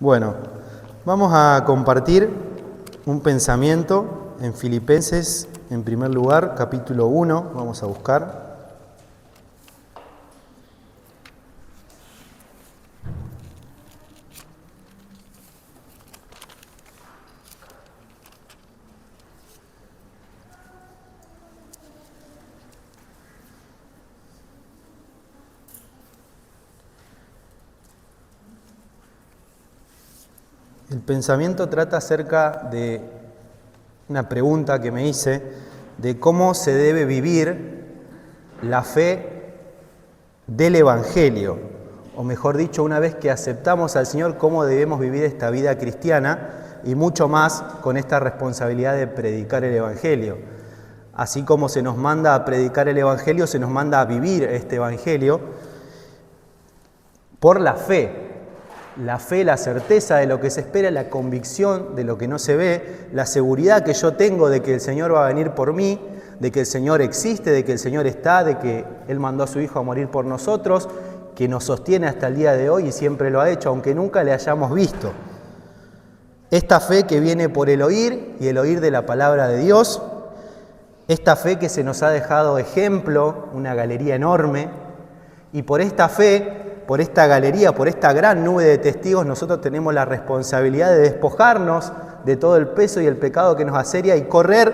Bueno, vamos a compartir un pensamiento en Filipenses, en primer lugar, capítulo 1, vamos a buscar. El pensamiento trata acerca de una pregunta que me hice de cómo se debe vivir la fe del Evangelio, o mejor dicho, una vez que aceptamos al Señor, cómo debemos vivir esta vida cristiana y mucho más con esta responsabilidad de predicar el Evangelio. Así como se nos manda a predicar el Evangelio, se nos manda a vivir este Evangelio por la fe. La fe, la certeza de lo que se espera, la convicción de lo que no se ve, la seguridad que yo tengo de que el Señor va a venir por mí, de que el Señor existe, de que el Señor está, de que Él mandó a su Hijo a morir por nosotros, que nos sostiene hasta el día de hoy y siempre lo ha hecho, aunque nunca le hayamos visto. Esta fe que viene por el oír y el oír de la palabra de Dios, esta fe que se nos ha dejado ejemplo, una galería enorme, y por esta fe, por esta galería, por esta gran nube de testigos, nosotros tenemos la responsabilidad de despojarnos de todo el peso y el pecado que nos asedia y correr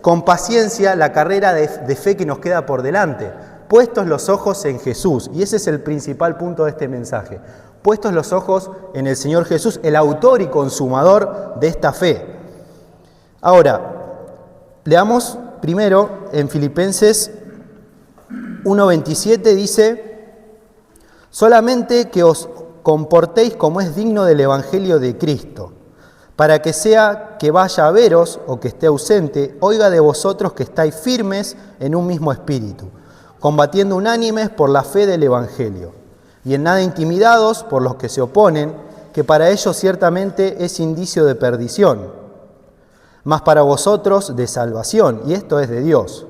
con paciencia la carrera de fe que nos queda por delante, puestos los ojos en Jesús. Y ese es el principal punto de este mensaje. Puestos los ojos en el Señor Jesús, el autor y consumador de esta fe. Ahora, leamos primero en Filipenses 1:27, dice: solamente que os comportéis como es digno del Evangelio de Cristo, para que sea que vaya a veros o que esté ausente, oiga de vosotros que estáis firmes en un mismo espíritu, combatiendo unánimes por la fe del Evangelio, y en nada intimidados por los que se oponen, que para ellos ciertamente es indicio de perdición, mas para vosotros de salvación, y esto es de Dios,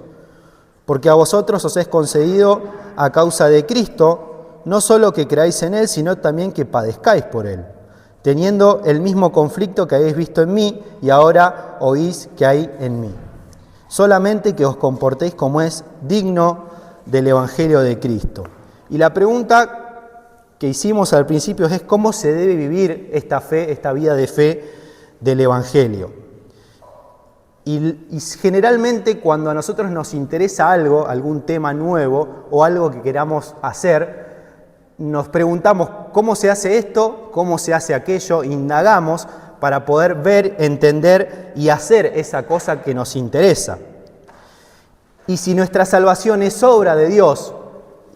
porque a vosotros os es concedido a causa de Cristo, no solo que creáis en Él, sino también que padezcáis por Él, teniendo el mismo conflicto que habéis visto en mí y ahora oís que hay en mí. Solamente que os comportéis como es digno del Evangelio de Cristo. Y la pregunta que hicimos al principio es cómo se debe vivir esta fe, esta vida de fe del Evangelio. Y generalmente cuando a nosotros nos interesa algo, algún tema nuevo o algo que queramos hacer, nos preguntamos cómo se hace esto, cómo se hace aquello, indagamos para poder ver, entender y hacer esa cosa que nos interesa. Y si nuestra salvación es obra de Dios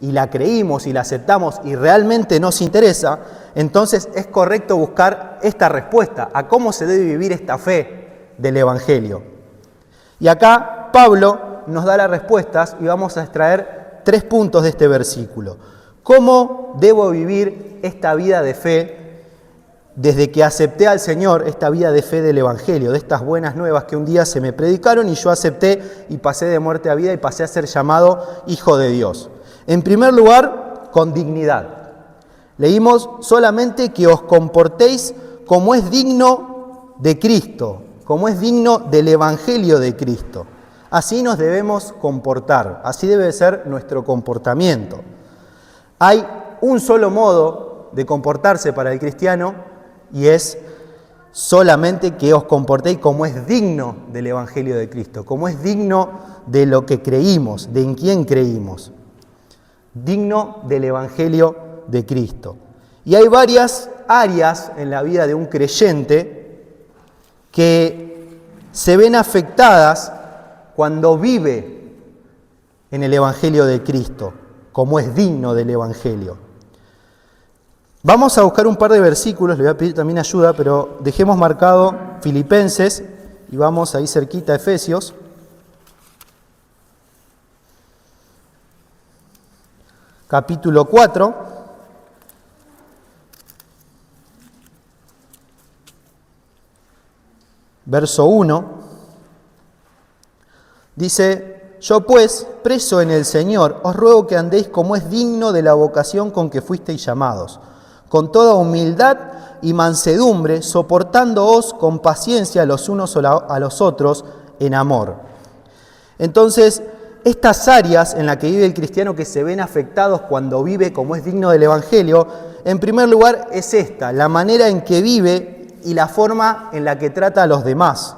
y la creímos y la aceptamos y realmente nos interesa, entonces es correcto buscar esta respuesta a cómo se debe vivir esta fe del Evangelio. Y acá Pablo nos da las respuestas y vamos a extraer 3 puntos de este versículo. ¿Cómo debo vivir esta vida de fe desde que acepté al Señor, esta vida de fe del Evangelio, de estas buenas nuevas que un día se me predicaron y yo acepté y pasé de muerte a vida y pasé a ser llamado hijo de Dios? En primer lugar, con dignidad. Leímos solamente que os comportéis como es digno de Cristo, como es digno del Evangelio de Cristo. Así nos debemos comportar, así debe ser nuestro comportamiento. Hay un solo modo de comportarse para el cristiano y es solamente que os comportéis como es digno del Evangelio de Cristo, como es digno de lo que creímos, de en quién creímos, digno del Evangelio de Cristo. Y hay varias áreas en la vida de un creyente que se ven afectadas cuando vive en el Evangelio de Cristo, como es digno del Evangelio. Vamos a buscar un par de versículos, le voy a pedir también ayuda, pero dejemos marcado Filipenses y vamos ahí cerquita a Efesios. Capítulo 4. Verso 1. Dice: yo pues, preso en el Señor, os ruego que andéis como es digno de la vocación con que fuisteis llamados, con toda humildad y mansedumbre, soportándoos con paciencia los unos a los otros en amor. Entonces, estas áreas en las que vive el cristiano que se ven afectados cuando vive como es digno del Evangelio, en primer lugar es esta, la manera en que vive y la forma en la que trata a los demás.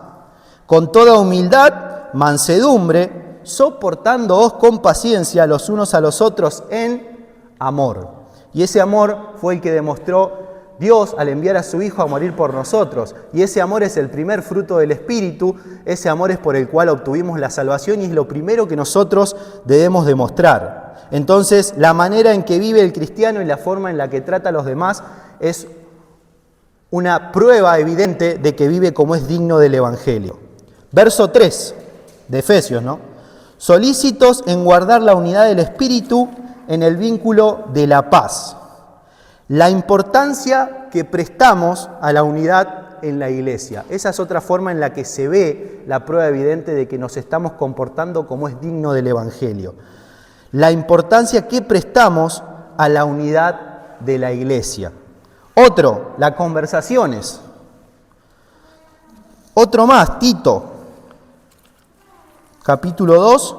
Con toda humildad, mansedumbre, soportándoos con paciencia los unos a los otros en amor. Y ese amor fue el que demostró Dios al enviar a su Hijo a morir por nosotros. Y ese amor es el primer fruto del Espíritu, ese amor es por el cual obtuvimos la salvación y es lo primero que nosotros debemos demostrar. Entonces, la manera en que vive el cristiano y la forma en la que trata a los demás es una prueba evidente de que vive como es digno del Evangelio. Verso 3 de Efesios, ¿no? Solícitos en guardar la unidad del Espíritu en el vínculo de la paz. La importancia que prestamos a la unidad en la iglesia. Esa es otra forma en la que se ve la prueba evidente de que nos estamos comportando como es digno del Evangelio. La importancia que prestamos a la unidad de la iglesia. Otro, las conversaciones. Otro más, Tito, capítulo 2.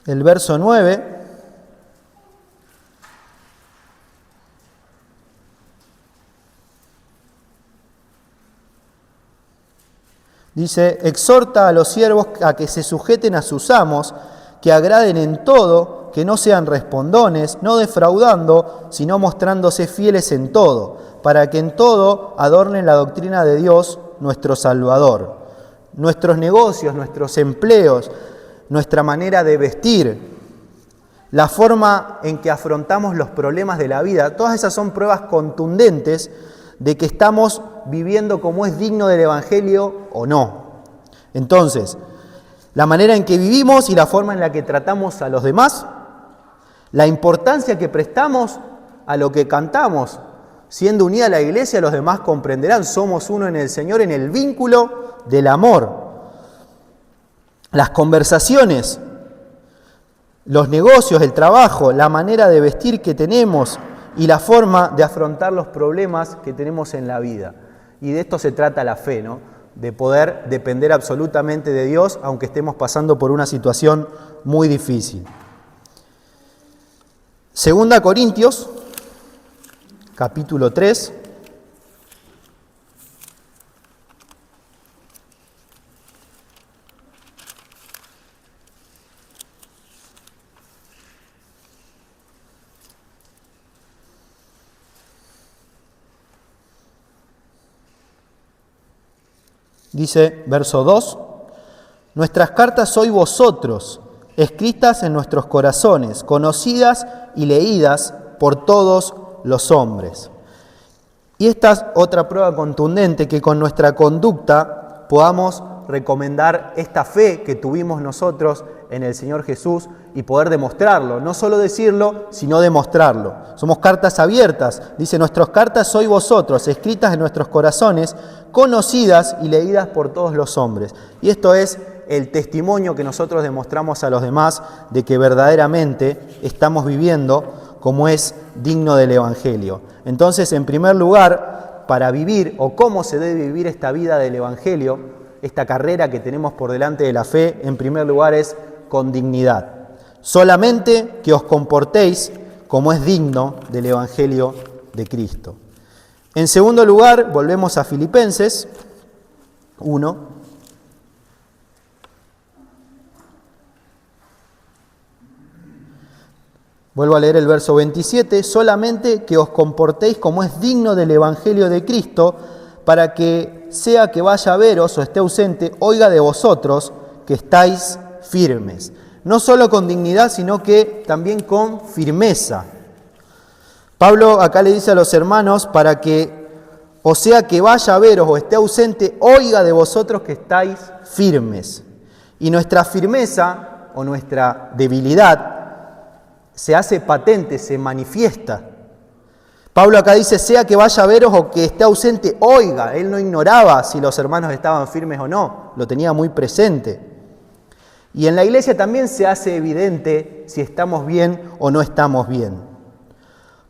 El verso 9, dice, exhorta a los siervos a que se sujeten a sus amos, que agraden en todo, que no sean respondones, no defraudando, sino mostrándose fieles en todo, para que en todo adornen la doctrina de Dios, nuestro Salvador. Nuestros negocios, nuestros empleos, nuestra manera de vestir, la forma en que afrontamos los problemas de la vida, todas esas son pruebas contundentes de que estamos viviendo como es digno del Evangelio o no. Entonces, la manera en que vivimos y la forma en la que tratamos a los demás, la importancia que prestamos a lo que cantamos, siendo unida a la iglesia, los demás comprenderán, somos uno en el Señor, en el vínculo del amor. Las conversaciones, los negocios, el trabajo, la manera de vestir que tenemos y la forma de afrontar los problemas que tenemos en la vida. Y de esto se trata la fe, ¿no? De poder depender absolutamente de Dios, aunque estemos pasando por una situación muy difícil. 2 Corintios, capítulo 3. Dice, verso 2, nuestras cartas sois vosotros, escritas en nuestros corazones, conocidas y leídas por todos los hombres. Y esta es otra prueba contundente, que con nuestra conducta podamos recomendar esta fe que tuvimos nosotros en el Señor Jesús y poder demostrarlo, no solo decirlo, sino demostrarlo. Somos cartas abiertas, dice, nuestras cartas sois vosotros, escritas en nuestros corazones, conocidas y leídas por todos los hombres. Y esto es el testimonio que nosotros demostramos a los demás de que verdaderamente estamos viviendo como es digno del Evangelio. Entonces, en primer lugar, para vivir o cómo se debe vivir esta vida del Evangelio, esta carrera que tenemos por delante de la fe, en primer lugar es con dignidad. Solamente que os comportéis como es digno del Evangelio de Cristo. En segundo lugar, volvemos a Filipenses 1. Vuelvo a leer el verso 27. Solamente que os comportéis como es digno del Evangelio de Cristo, para que, sea que vaya a veros o esté ausente, oiga de vosotros que estáis firmes. No solo con dignidad, sino que también con firmeza. Pablo acá le dice a los hermanos, para que, o sea que vaya a veros o esté ausente, oiga de vosotros que estáis firmes. Y nuestra firmeza o nuestra debilidad se hace patente, se manifiesta. Pablo acá dice, sea que vaya a veros o que esté ausente, oiga. Él no ignoraba si los hermanos estaban firmes o no, lo tenía muy presente. Y en la iglesia también se hace evidente si estamos bien o no estamos bien.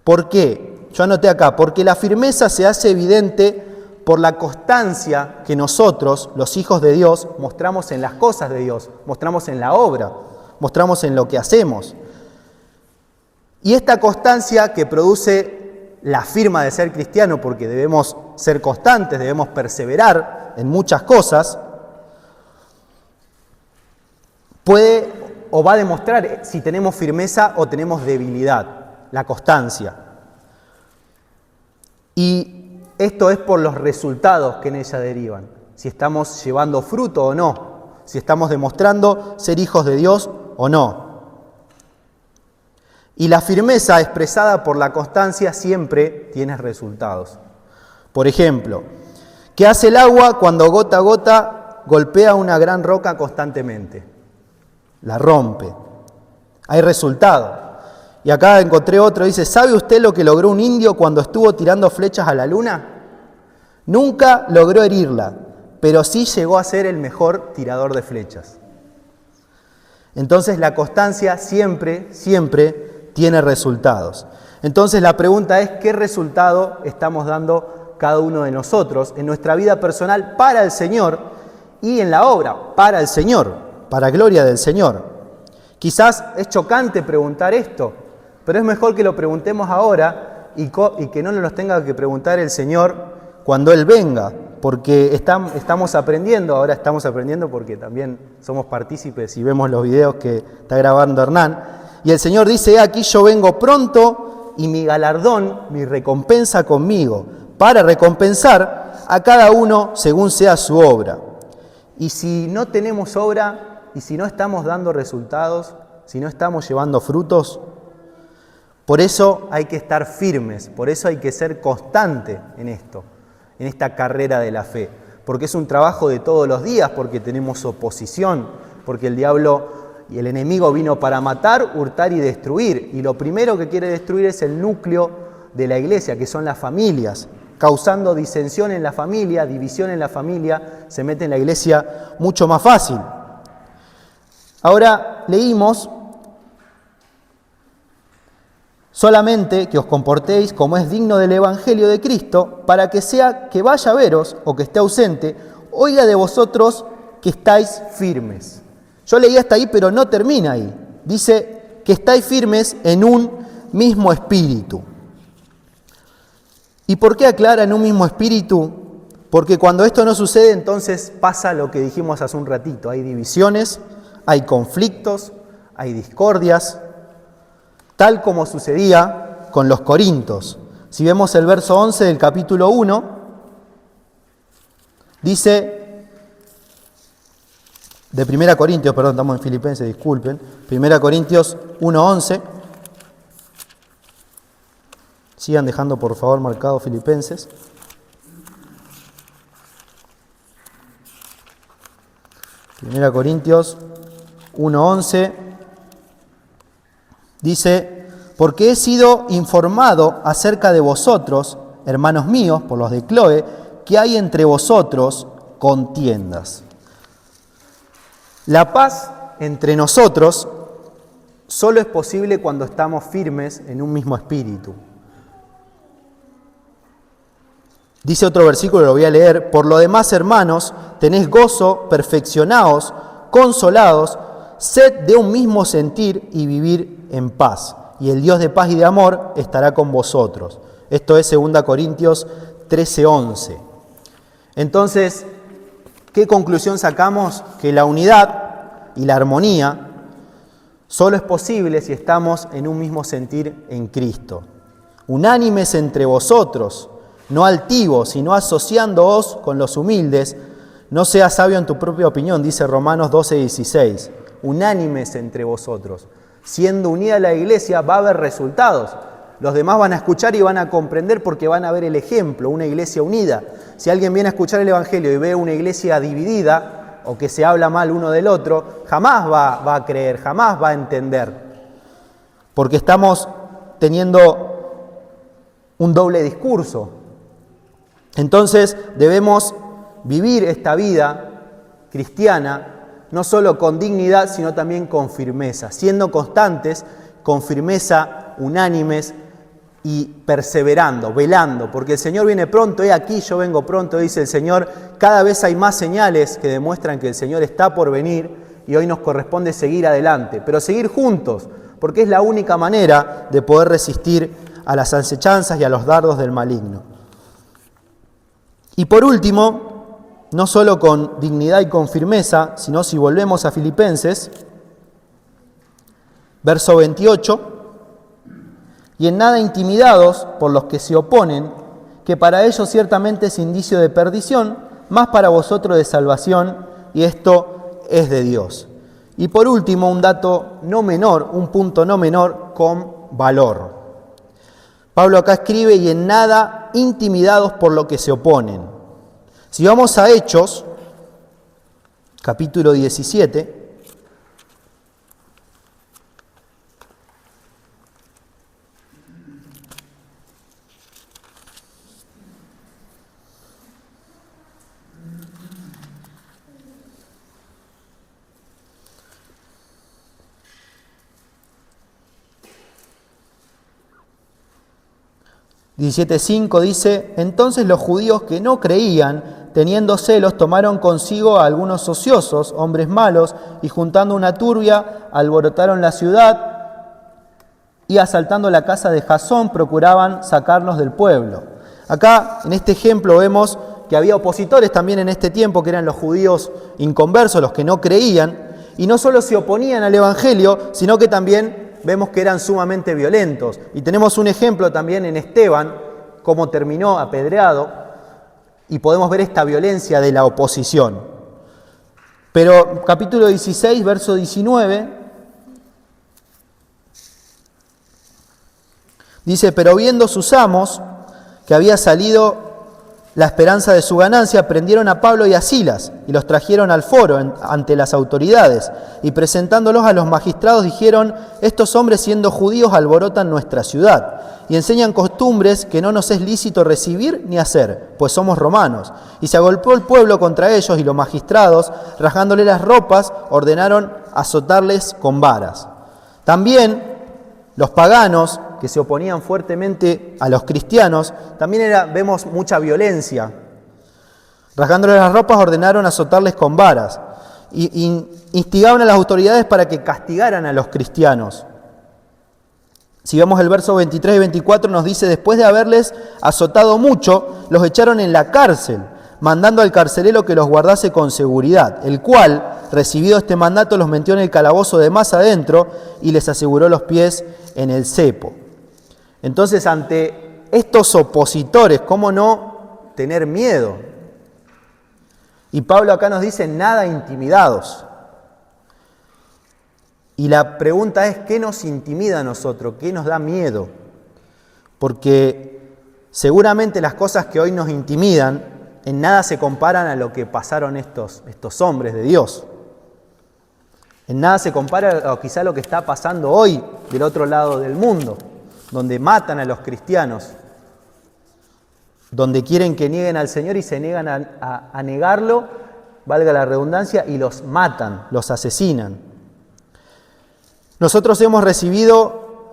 ¿Por qué? Yo anoté acá, porque la firmeza se hace evidente por la constancia que nosotros, los hijos de Dios, mostramos en las cosas de Dios, mostramos en la obra, mostramos en lo que hacemos. Y esta constancia que produce la firma de ser cristiano, porque debemos ser constantes, debemos perseverar en muchas cosas, puede o va a demostrar si tenemos firmeza o tenemos debilidad, la constancia. Y esto es por los resultados que en ella derivan, si estamos llevando fruto o no, si estamos demostrando ser hijos de Dios o no. Y la firmeza expresada por la constancia siempre tiene resultados. Por ejemplo, ¿qué hace el agua cuando gota a gota golpea una gran roca constantemente? La rompe. Hay resultado. Y acá encontré otro, dice, ¿sabe usted lo que logró un indio cuando estuvo tirando flechas a la luna? Nunca logró herirla, pero sí llegó a ser el mejor tirador de flechas. Entonces la constancia siempre tiene resultados. Entonces la pregunta es, ¿qué resultado estamos dando cada uno de nosotros en nuestra vida personal para el Señor y en la obra para el Señor? Para gloria del Señor. Quizás es chocante preguntar esto, pero es mejor que lo preguntemos ahora y que no nos lo tenga que preguntar el Señor cuando Él venga, porque estamos aprendiendo, ahora estamos aprendiendo porque también somos partícipes y vemos los videos que está grabando Hernán, y el Señor dice, aquí yo vengo pronto y mi galardón, mi recompensa conmigo, para recompensar a cada uno según sea su obra. Y si no tenemos obra, y si no estamos dando resultados, si no estamos llevando frutos, por eso hay que estar firmes, por eso hay que ser constante en esto, en esta carrera de la fe, porque es un trabajo de todos los días, porque tenemos oposición, porque el diablo y el enemigo vino para matar, hurtar y destruir, y lo primero que quiere destruir es el núcleo de la iglesia, que son las familias, causando disensión en la familia, división en la familia, se mete en la iglesia mucho más fácil. Ahora leímos solamente que os comportéis como es digno del Evangelio de Cristo, para que sea que vaya a veros o que esté ausente, oiga de vosotros que estáis firmes. Yo leí hasta ahí, pero no termina ahí. Dice que estáis firmes en un mismo espíritu. ¿Y por qué aclara en un mismo espíritu? Porque cuando esto no sucede, entonces pasa lo que dijimos hace un ratito. Hay divisiones, hay conflictos, hay discordias, tal como sucedía con los corintios. Si vemos el verso 11 del capítulo 1, dice, de 1 Corintios, perdón, estamos en Filipenses, disculpen, 1 Corintios 1:11, sigan dejando por favor marcado Filipenses. Primera Corintios 1:11 dice, porque he sido informado acerca de vosotros, hermanos míos, por los de Cloe, que hay entre vosotros contiendas. La paz entre nosotros solo es posible cuando estamos firmes en un mismo espíritu. Dice otro versículo, lo voy a leer, por lo demás, hermanos, tenéis gozo, perfeccionaos, consolados, sed de un mismo sentir y vivir en paz. Y el Dios de paz y de amor estará con vosotros. Esto es 2 Corintios 13:11. Entonces, ¿qué conclusión sacamos? Que la unidad y la armonía solo es posible si estamos en un mismo sentir en Cristo. Unánimes entre vosotros, no altivos, sino asociándoos con los humildes. No seas sabio en tu propia opinión, dice Romanos 12:16. Unánimes entre vosotros. Siendo unida la iglesia va a haber resultados. Los demás van a escuchar y van a comprender porque van a ver el ejemplo, una iglesia unida. Si alguien viene a escuchar el Evangelio y ve una iglesia dividida o que se habla mal uno del otro, jamás va a creer, jamás va a entender. Porque estamos teniendo un doble discurso. Entonces debemos vivir esta vida cristiana no solo con dignidad, sino también con firmeza, siendo constantes, con firmeza, unánimes y perseverando, velando, porque el Señor viene pronto, he aquí, yo vengo pronto, dice el Señor. Cada vez hay más señales que demuestran que el Señor está por venir y hoy nos corresponde seguir adelante, pero seguir juntos, porque es la única manera de poder resistir a las acechanzas y a los dardos del maligno. Y por último, no solo con dignidad y con firmeza, sino si volvemos a Filipenses, verso 28, y en nada intimidados por los que se oponen, que para ellos ciertamente es indicio de perdición, más para vosotros de salvación, y esto es de Dios. Y por último, un dato no menor, un punto no menor, con valor. Pablo acá escribe, y en nada intimidados por lo que se oponen. Si vamos a Hechos, capítulo 17, (17:5) dice: entonces los judíos que no creían, teniendo celos, tomaron consigo a algunos ociosos, hombres malos, y juntando una turbia, alborotaron la ciudad y asaltando la casa de Jasón, procuraban sacarnos del pueblo. Acá, en este ejemplo, vemos que había opositores también en este tiempo, que eran los judíos inconversos, los que no creían, y no solo se oponían al Evangelio, sino que también vemos que eran sumamente violentos. Y tenemos un ejemplo también en Esteban, cómo terminó apedreado, y podemos ver esta violencia de la oposición. Pero capítulo 16, verso 19, dice: pero viendo sus amos que había salido la esperanza de su ganancia, prendieron a Pablo y a Silas y los trajeron al foro ante las autoridades, y presentándolos a los magistrados dijeron: estos hombres, siendo judíos, alborotan nuestra ciudad y enseñan costumbres que no nos es lícito recibir ni hacer, pues somos romanos. Y se agolpó el pueblo contra ellos, y los magistrados, rasgándole las ropas, ordenaron azotarles con varas. También los paganos, que se oponían fuertemente a los cristianos, también vemos mucha violencia. Rasgándoles las ropas, ordenaron azotarles con varas y instigaban a las autoridades para que castigaran a los cristianos. Si vemos el verso 23 y 24, nos dice: después de haberles azotado mucho, los echaron en la cárcel, mandando al carcelero que los guardase con seguridad, el cual, recibido este mandato, los metió en el calabozo de más adentro y les aseguró los pies en el cepo. Entonces, ante estos opositores, ¿cómo no tener miedo? Y Pablo acá nos dice: nada intimidados. Y la pregunta es: ¿qué nos intimida a nosotros? ¿Qué nos da miedo? Porque seguramente las cosas que hoy nos intimidan en nada se comparan a lo que pasaron estos hombres de Dios. En nada se compara a quizá lo que está pasando hoy del otro lado del mundo, donde matan a los cristianos, donde quieren que nieguen al Señor y se niegan a negarlo, valga la redundancia, y los matan, los asesinan. Nosotros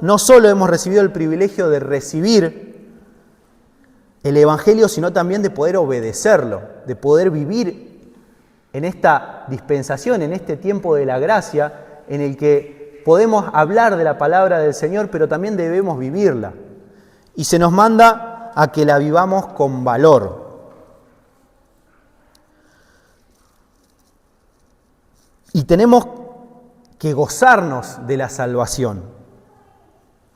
no solo hemos recibido el privilegio de recibir el Evangelio, sino también de poder obedecerlo, de poder vivir en esta dispensación, en este tiempo de la gracia, en el que podemos hablar de la palabra del Señor, pero también debemos vivirla. Y se nos manda a que la vivamos con valor. Y tenemos que gozarnos de la salvación.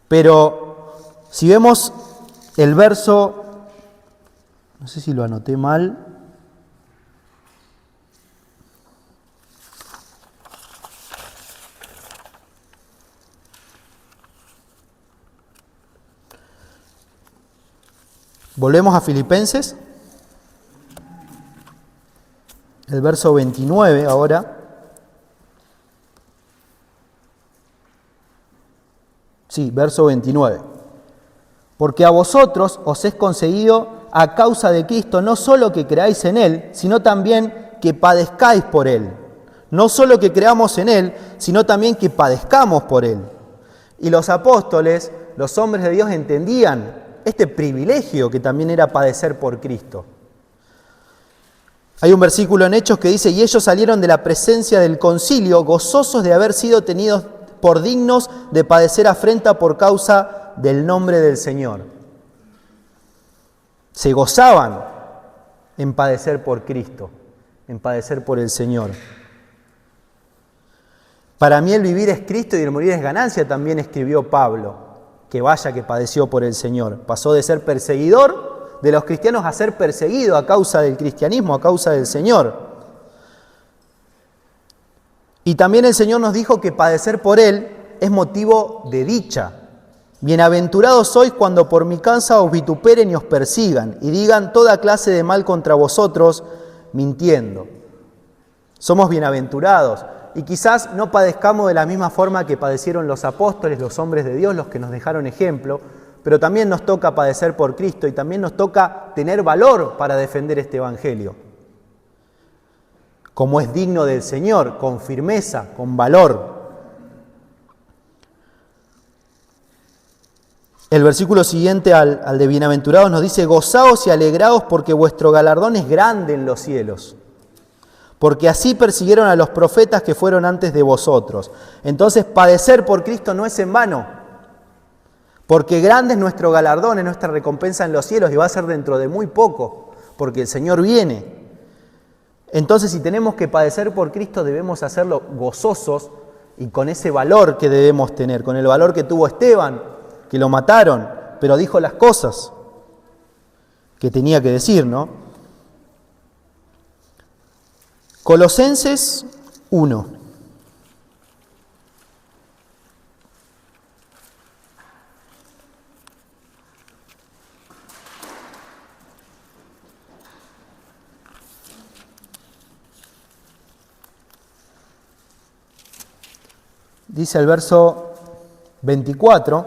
Pero si vemos el verso, no sé si lo anoté mal, volvemos a Filipenses, el verso 29 ahora. Sí, verso 29. Porque a vosotros os es concedido a causa de Cristo no solo que creáis en Él, sino también que padezcáis por Él, No solo que creamos en Él, sino también que padezcamos por Él. Y los apóstoles, los hombres de Dios, entendían este privilegio que también era padecer por Cristo. Hay un versículo en Hechos que dice: y ellos salieron de la presencia del concilio gozosos de haber sido tenidos por dignos de padecer afrenta por causa del nombre del Señor. Se gozaban en padecer por Cristo, en padecer por el Señor. Para mí el vivir es Cristo y el morir es ganancia, también escribió Pablo, que vaya que padeció por el Señor. Pasó de ser perseguidor de los cristianos a ser perseguido a causa del cristianismo, a causa del Señor. Y también el Señor nos dijo que padecer por Él es motivo de dicha. Bienaventurados sois cuando por mi causa os vituperen y os persigan, y digan toda clase de mal contra vosotros, mintiendo. Somos bienaventurados, y quizás no padezcamos de la misma forma que padecieron los apóstoles, los hombres de Dios, los que nos dejaron ejemplo, pero también nos toca padecer por Cristo y también nos toca tener valor para defender este evangelio. Como es digno del Señor, con firmeza, con valor. El versículo siguiente al de bienaventurados nos dice: gozaos y alegraos porque vuestro galardón es grande en los cielos. Porque así persiguieron a los profetas que fueron antes de vosotros. Entonces, padecer por Cristo no es en vano. Porque grande es nuestro galardón, es nuestra recompensa en los cielos y va a ser dentro de muy poco, porque el Señor viene. Entonces, si tenemos que padecer por Cristo, debemos hacerlo gozosos y con ese valor que debemos tener, con el valor que tuvo Esteban, que lo mataron, pero dijo las cosas que tenía que decir, ¿no? Colosenses 1. Dice el verso 24,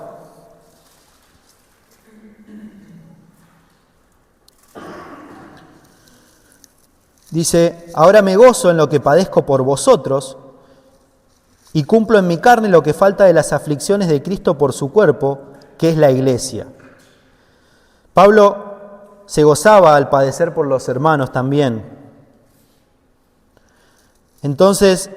dice: ahora me gozo en lo que padezco por vosotros y cumplo en mi carne lo que falta de las aflicciones de Cristo por su cuerpo, que es la iglesia. Pablo se gozaba al padecer por los hermanos también. Entonces,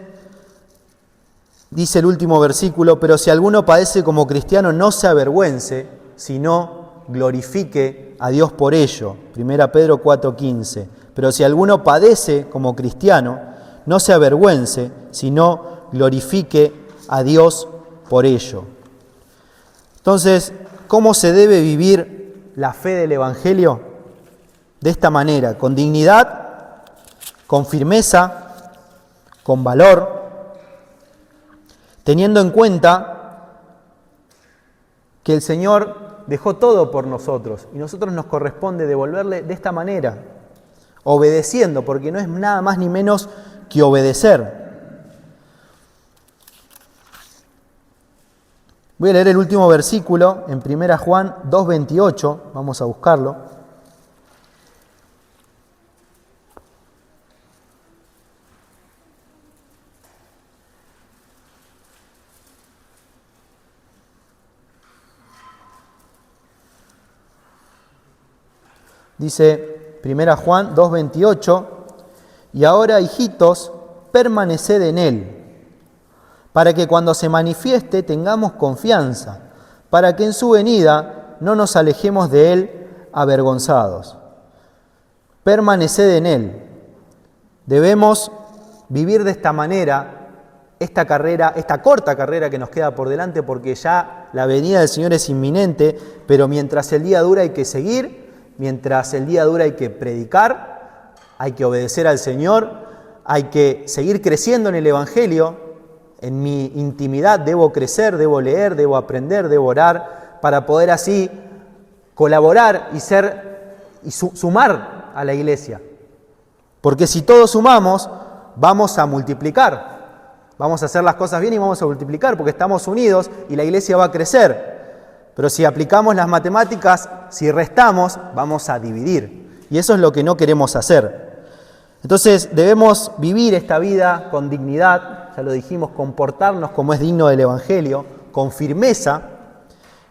dice el último versículo: pero si alguno padece como cristiano, no se avergüence, sino glorifique a Dios por ello. 1 Pedro 4:15. Pero si alguno padece como cristiano, no se avergüence, sino glorifique a Dios por ello. Entonces, ¿cómo se debe vivir la fe del Evangelio? De esta manera, con dignidad, con firmeza, con valor, teniendo en cuenta que el Señor dejó todo por nosotros y nosotros nos corresponde devolverle de esta manera, obedeciendo, porque no es nada más ni menos que obedecer. Voy a leer el último versículo en 1 Juan 2:28, vamos a buscarlo. Dice 1 Juan 2:28, y ahora, hijitos, permaneced en Él, para que cuando se manifieste tengamos confianza, para que en su venida no nos alejemos de Él avergonzados. Permaneced en Él. Debemos vivir de esta manera esta carrera, esta corta carrera que nos queda por delante, porque ya la venida del Señor es inminente, pero mientras el día dura hay que seguir. Mientras el día dura hay que predicar, hay que obedecer al Señor, hay que seguir creciendo en el Evangelio. En mi intimidad debo crecer, debo leer, debo aprender, debo orar, para poder así colaborar y sumar a la iglesia. Porque si todos sumamos, vamos a multiplicar. Vamos a hacer las cosas bien y vamos a multiplicar, porque estamos unidos y la iglesia va a crecer. Pero si aplicamos las matemáticas, si restamos, vamos a dividir. Y eso es lo que no queremos hacer. Entonces debemos vivir esta vida con dignidad, ya lo dijimos, comportarnos como es digno del Evangelio, con firmeza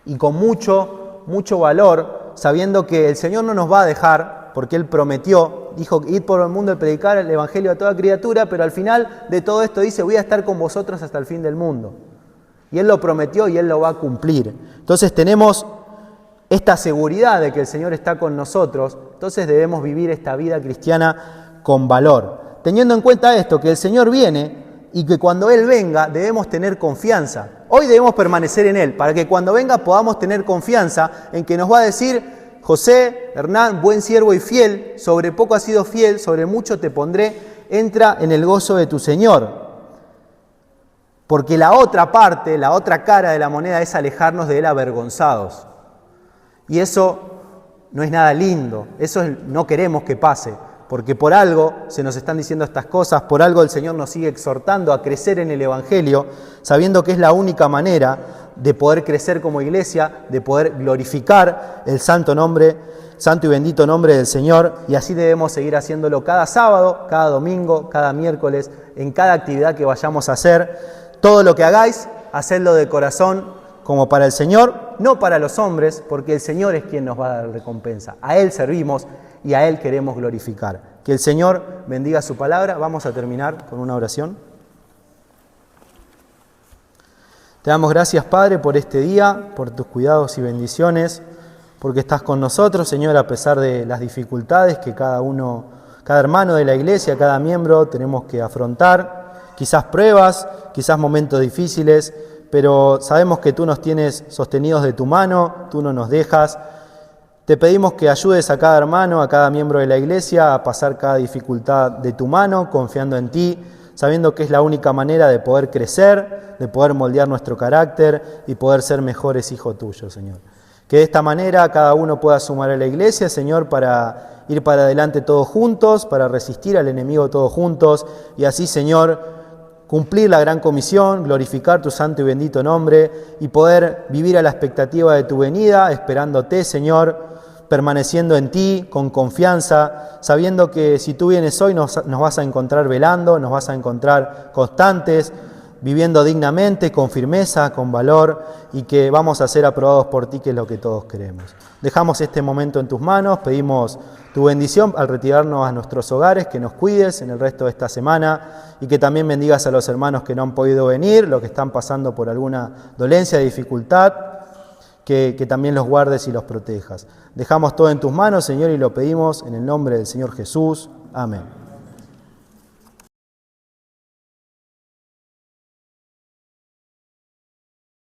y con mucho valor, sabiendo que el Señor no nos va a dejar, porque Él prometió, dijo, ir por el mundo y predicar el Evangelio a toda criatura, pero al final de todo esto dice, voy a estar con vosotros hasta el fin del mundo. Y Él lo prometió y Él lo va a cumplir. Entonces tenemos esta seguridad de que el Señor está con nosotros, entonces debemos vivir esta vida cristiana con valor. Teniendo en cuenta esto, que el Señor viene y que cuando Él venga debemos tener confianza. Hoy debemos permanecer en Él, para que cuando venga podamos tener confianza en que nos va a decir, José, Hernán, buen siervo y fiel, sobre poco has sido fiel, sobre mucho te pondré, entra en el gozo de tu Señor. Porque la otra parte, la otra cara de la moneda es alejarnos de Él avergonzados. Y eso no es nada lindo, no queremos que pase, porque por algo se nos están diciendo estas cosas, por algo el Señor nos sigue exhortando a crecer en el Evangelio, sabiendo que es la única manera de poder crecer como iglesia, de poder glorificar el santo y bendito nombre del Señor, y así debemos seguir haciéndolo cada sábado, cada domingo, cada miércoles, en cada actividad que vayamos a hacer. Todo lo que hagáis, hacedlo de corazón como para el Señor, no para los hombres, porque el Señor es quien nos va a dar recompensa. A Él servimos y a Él queremos glorificar. Que el Señor bendiga su palabra. Vamos a terminar con una oración. Te damos gracias, Padre, por este día, por tus cuidados y bendiciones, porque estás con nosotros, Señor, a pesar de las dificultades que cada hermano de la iglesia, cada miembro tenemos que afrontar, quizás pruebas, quizás momentos difíciles, pero sabemos que tú nos tienes sostenidos de tu mano, tú no nos dejas. Te pedimos que ayudes a cada hermano, a cada miembro de la iglesia a pasar cada dificultad de tu mano, confiando en ti, sabiendo que es la única manera de poder crecer, de poder moldear nuestro carácter y poder ser mejores hijos tuyos, Señor. Que de esta manera cada uno pueda sumar a la iglesia, Señor, para ir para adelante todos juntos, para resistir al enemigo todos juntos y así, Señor, cumplir la gran comisión, glorificar tu santo y bendito nombre y poder vivir a la expectativa de tu venida, esperándote, Señor, permaneciendo en ti con confianza, sabiendo que si tú vienes hoy nos vas a encontrar velando, nos vas a encontrar constantes, viviendo dignamente, con firmeza, con valor y que vamos a ser aprobados por ti, que es lo que todos queremos. Dejamos este momento en tus manos, pedimos tu bendición al retirarnos a nuestros hogares, que nos cuides en el resto de esta semana y que también bendigas a los hermanos que no han podido venir, los que están pasando por alguna dolencia, dificultad, que también los guardes y los protejas. Dejamos todo en tus manos, Señor, y lo pedimos en el nombre del Señor Jesús. Amén.